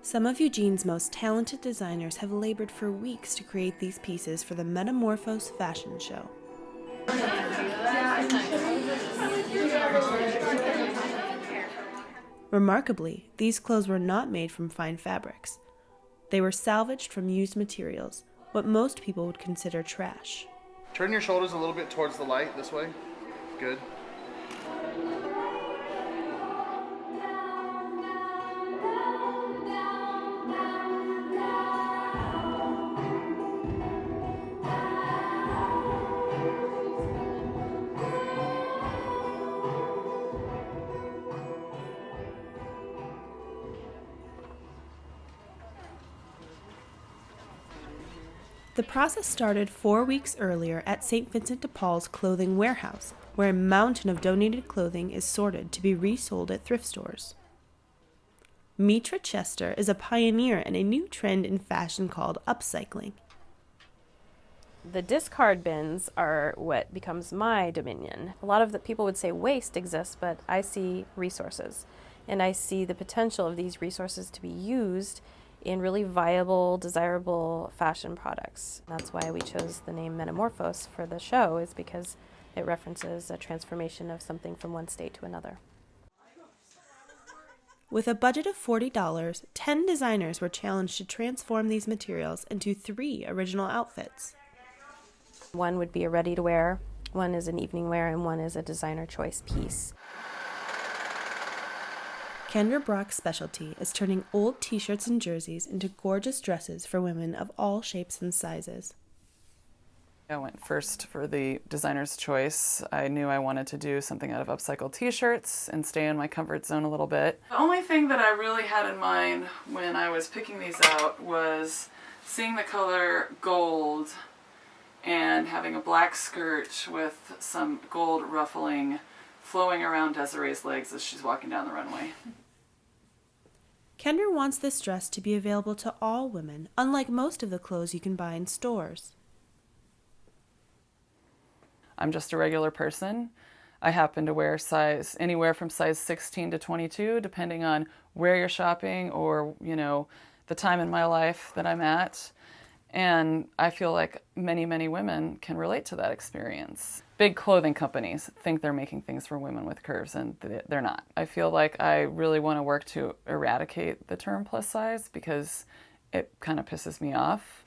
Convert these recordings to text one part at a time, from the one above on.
Some of Eugene's most talented designers have labored for weeks to create these pieces for the Metamorphose fashion show. Remarkably, these clothes were not made from fine fabrics. They were salvaged from used materials, what most people would consider trash. Turn your shoulders a little bit towards the light, this way. Good. The process started 4 weeks earlier at St. Vincent de Paul's clothing warehouse, where a mountain of donated clothing is sorted to be resold at thrift stores. Mitra Chester is a pioneer in a new trend in fashion called upcycling. The discard bins are what becomes my dominion. A lot of the people would say waste exists, but I see resources, and I see the potential of these resources to be used in really viable, desirable fashion products. That's why we chose the name Metamorphose for the show, is because it references a transformation of something from one state to another. With a budget of $40, 10 designers were challenged to transform these materials into 3 original outfits. One would be a ready-to-wear, one is an evening wear, and one is a designer choice piece. Kendra Brock's specialty is turning old t-shirts and jerseys into gorgeous dresses for women of all shapes and sizes. I went first for the designer's choice. I knew I wanted to do something out of upcycled t-shirts and stay in my comfort zone a little bit. The only thing that I really had in mind when I was picking these out was seeing the color gold and having a black skirt with some gold ruffling flowing around Desiree's legs as she's walking down the runway. Kendra wants this dress to be available to all women, unlike most of the clothes you can buy in stores. I'm just a regular person. I happen to wear size anywhere from size 16 to 22, depending on where you're shopping or, the time in my life that I'm at. And I feel like many, many women can relate to that experience. Big clothing companies think they're making things for women with curves, and they're not. I feel like I really want to work to eradicate the term plus size because it kind of pisses me off.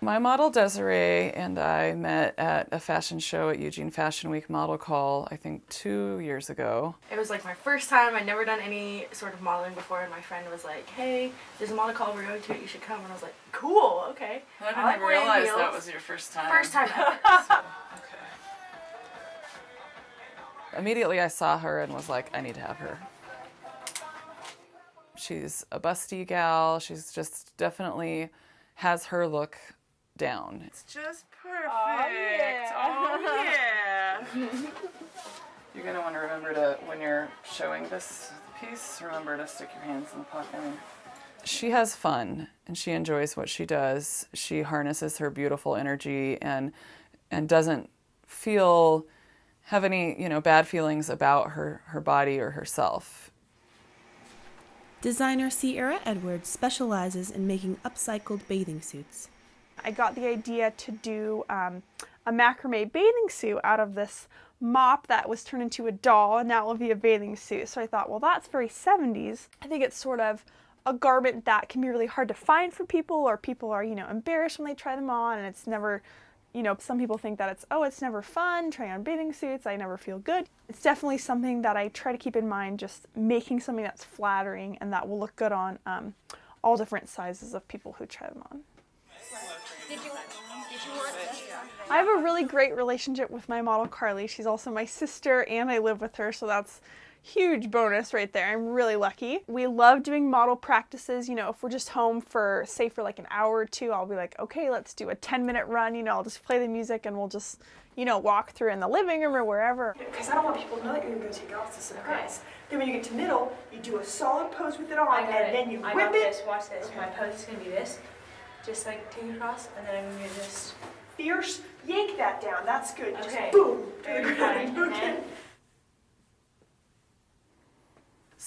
My model Desiree and I met at a fashion show at Eugene Fashion Week model call, I think 2 years ago. It was like my first time. I'd never done any sort of modeling before, and my friend was like, hey, there's a model call, we're going to it, you should come. And I was like, cool, okay. I didn't realize that was your first time. First time ever. So. Okay. Immediately I saw her and was like, I need to have her. She's a busty gal. She's just definitely has her look down. It's just perfect. Oh yeah. You're gonna want to remember to, when you're showing this piece, remember to stick your hands in the pocket. She has fun and she enjoys what she does. She harnesses her beautiful energy and doesn't have any bad feelings about her body or herself. Designer Sierra Edwards specializes in making upcycled bathing suits. I got the idea to do a macrame bathing suit out of this mop that was turned into a doll, and now it will be a bathing suit. So I thought, well, that's very 70s. I think it's sort of a garment that can be really hard to find for people, or people are, embarrassed when they try them on, and it's never, some people think that it's never fun trying on bathing suits. I never feel good. It's definitely something that I try to keep in mind, just making something that's flattering and that will look good on all different sizes of people who try them on. I have a really great relationship with my model Carly. She's also my sister and I live with her, so that's huge bonus right there. I'm really lucky. We love doing model practices. If we're just home for like an hour or two, I'll be like, okay, let's do a 10-minute run. I'll just play the music and we'll just, walk through in the living room or wherever. Because I don't want people to know that you're going to take it off to surprise. Then when you get to middle, you do a solid pose with it on, and then you whip it. Watch this. Okay. My pose is going to be this. Just like take it across, and then I'm going to just... Fierce, yank that down. That's good. Okay. Just boom to the ground.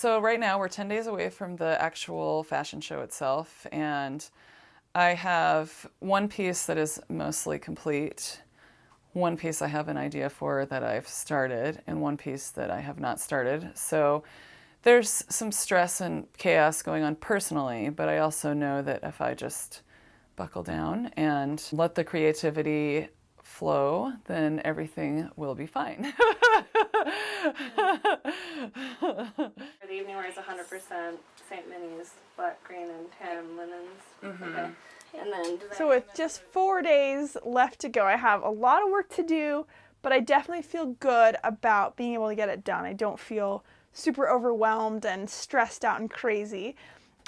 So right now we're 10 days away from the actual fashion show itself, and I have one piece that is mostly complete, one piece I have an idea for that I've started, and one piece that I have not started. So there's some stress and chaos going on personally, but I also know that if I just buckle down and let the creativity flow, then everything will be fine. The evening wear is 100% St. Minnie's black, green, and tan linens. Okay. And then So with just 4 days left to go, I have a lot of work to do, but I definitely feel good about being able to get it done. I don't feel super overwhelmed and stressed out and crazy.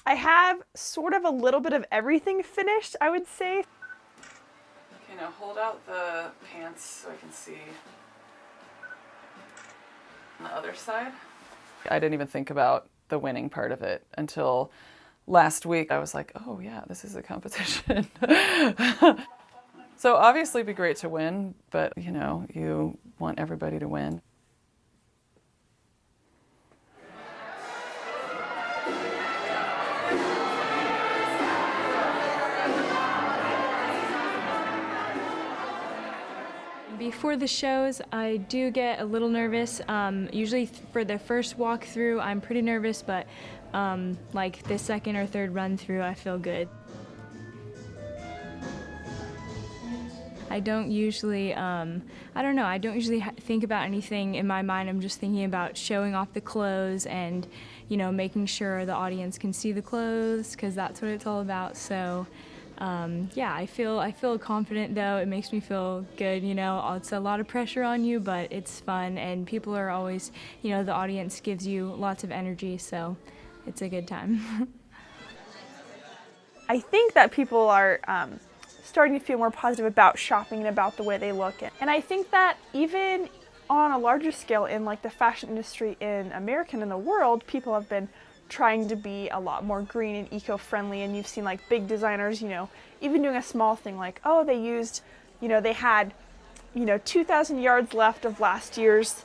I have sort of a little bit of everything finished, I would say. Okay, now hold out the pants so I can see on the other side. I didn't even think about the winning part of it until last week. I was like, oh yeah, this is a competition. So obviously it'd be great to win, but you know, you want everybody to win. Before the shows, I do get a little nervous. Usually for the first walkthrough, I'm pretty nervous, but like the second or third run through, I feel good. I don't usually, I don't know, I don't usually think about anything in my mind. I'm just thinking about showing off the clothes and, you know, making sure the audience can see the clothes, because that's what it's all about. So. Yeah, I feel confident though. It makes me feel good, you know. It's a lot of pressure on you, but it's fun, and people are always, you know, the audience gives you lots of energy, so it's a good time. I think that people are starting to feel more positive about shopping and about the way they look. And I think that even on a larger scale in like the fashion industry in America and in the world, people have been trying to be a lot more green and eco-friendly, and you've seen like big designers, you know, even doing a small thing like, oh, they used, you know, they had, you know, 2,000 yards left of last year's,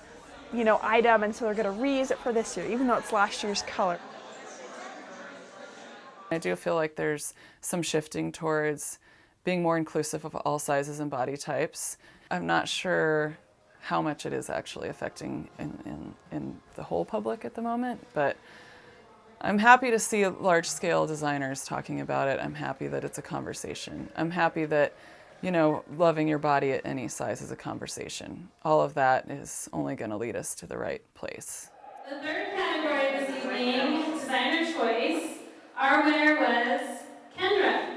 you know, item, and so they're going to reuse it for this year, even though it's last year's color. I do feel like there's some shifting towards being more inclusive of all sizes and body types. I'm not sure how much it is actually affecting in the whole public at the moment, but I'm happy to see large-scale designers talking about it. I'm happy that it's a conversation. I'm happy that, you know, loving your body at any size is a conversation. All of that is only going to lead us to the right place. The third category this evening, designer choice, our winner was Kendra.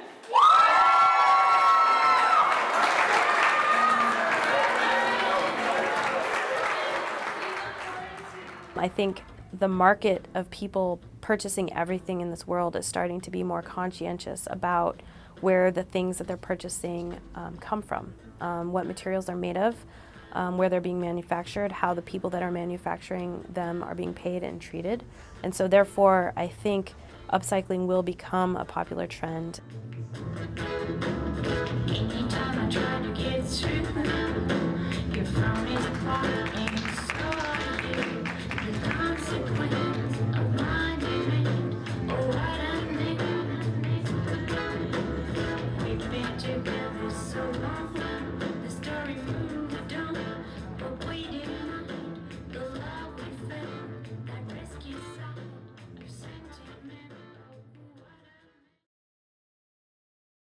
I think the market of people purchasing everything in this world is starting to be more conscientious about where the things that they're purchasing come from, what materials they're made of, where they're being manufactured, how the people that are manufacturing them are being paid and treated. And so therefore, I think upcycling will become a popular trend. Anytime I try to get through.